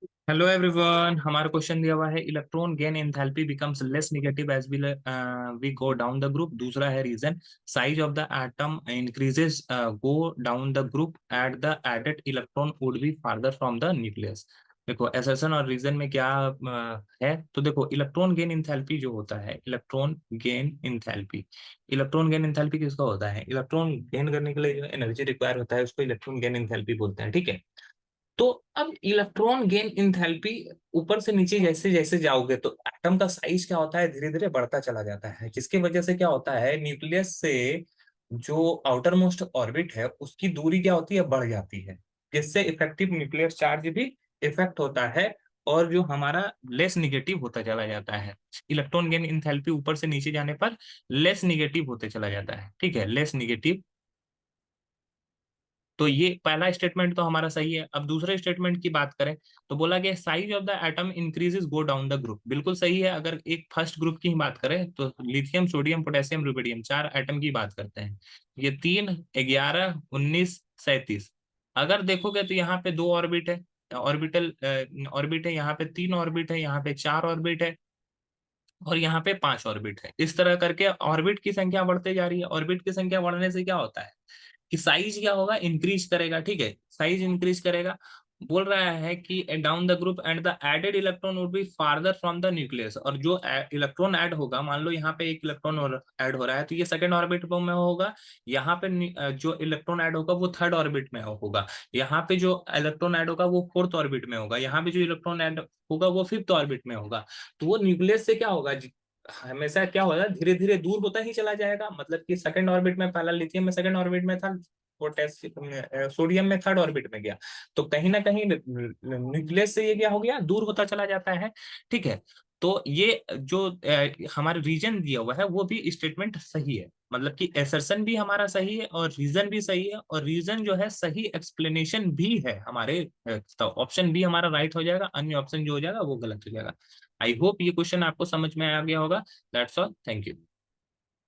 Hello everyone, हमारा question दिया हुआ है electron gain enthalpy becomes less negative as we go down the group. दूसरा है reason size of the atom increases go down the group at the added electron would be farther from the nucleus. देखो assertion और reason में क्या है, तो देखो electron gain enthalpy जो होता है, इलेक्ट्रॉन गेन एंथैल्पी किसका होता है? इलेक्ट्रॉन गेन करने के लिए जो एनर्जी रिक्वायर होता है उसको इलेक्ट्रॉन गेन एंथैल्पी बोलते हैं, ठीक है। तो अब इलेक्ट्रॉन गेन इंथैल्पी ऊपर से नीचे जैसे जैसे जाओगे तो एटम का साइज क्या होता है, धीरे धीरे बढ़ता चला जाता है, जिसकी वजह से क्या होता है, न्यूक्लियस से जो आउटर मोस्ट ऑर्बिट है उसकी दूरी क्या होती है, बढ़ जाती है, जिससे इफेक्टिव न्यूक्लियर चार्ज भी इफेक्ट होता है और जो हमारा लेस निगेटिव होता चला जाता है। इलेक्ट्रॉन गेन इंथैल्पी ऊपर से नीचे जाने पर लेस निगेटिव होते चला जाता है, ठीक है, लेस निगेटिव। तो ये पहला स्टेटमेंट तो हमारा सही है। अब दूसरे स्टेटमेंट की बात करें तो बोला गया size of the atom increases go down the group, बिल्कुल सही है। अगर एक फर्स्ट ग्रुप की बात करें तो लिथियम, सोडियम, पोटेशियम, रुबिडियम, चार एटम की बात करते हैं। ये 3, 11, 19, 37। अगर देखोगे तो यहाँ पे 2 ऑर्बिट है, ऑर्बिटल ऑर्बिट है, यहाँ पे 3 ऑर्बिट है, यहाँ पे 4 ऑर्बिट है और यहाँ पे 5 ऑर्बिट है। इस तरह करके ऑर्बिट की संख्या बढ़ते जा रही है। ऑर्बिट की संख्या बढ़ने से क्या होता है कि साइज क्या होगा, इंक्रीज करेगा, ठीक है, साइज इंक्रीज करेगा। बोल रहा है कि down the group and the added electron would be farther from the nucleus, और जो इलेक्ट्रॉन ऐड होगा, मान लो यहाँ पे एक इलेक्ट्रॉन ऐड हो रहा है तो ये सेकंड ऑर्बिट में होगा। यहाँ पे जो इलेक्ट्रॉन ऐड होगा वो थर्ड ऑर्बिट में होगा। यहाँ पे जो इलेक्ट्रॉन ऐड होगा वो फोर्थ ऑर्बिट में होगा। यहाँ पे जो इलेक्ट्रॉन ऐड होगा वो फिफ्थ ऑर्बिट में होगा। तो वो न्यूक्लियस से क्या होगा, हमेशा क्या होगा, धीरे धीरे दूर होता ही चला जाएगा। मतलब कि सेकंड ऑर्बिट में, पहला लिथियम में सेकंड ऑर्बिट में था, पोटेशियम सोडियम में थर्ड ऑर्बिट में गया, तो कहीं ना कहीं न्यूक्लियस से ये क्या हो गया, दूर होता चला जाता है, ठीक है। तो ये जो हमारे रीजन दिया हुआ है वो भी स्टेटमेंट सही है, मतलब कि एसर्शन भी हमारा सही है और रीजन भी सही है, और रीजन जो है सही एक्सप्लेनेशन भी है हमारे, तो ऑप्शन बी हमारा राइट हो जाएगा, अन्य ऑप्शन जो हो जाएगा वो गलत हो जाएगा। आई होप ये क्वेश्चन आपको समझ में आ गया होगा। That's all, thank you.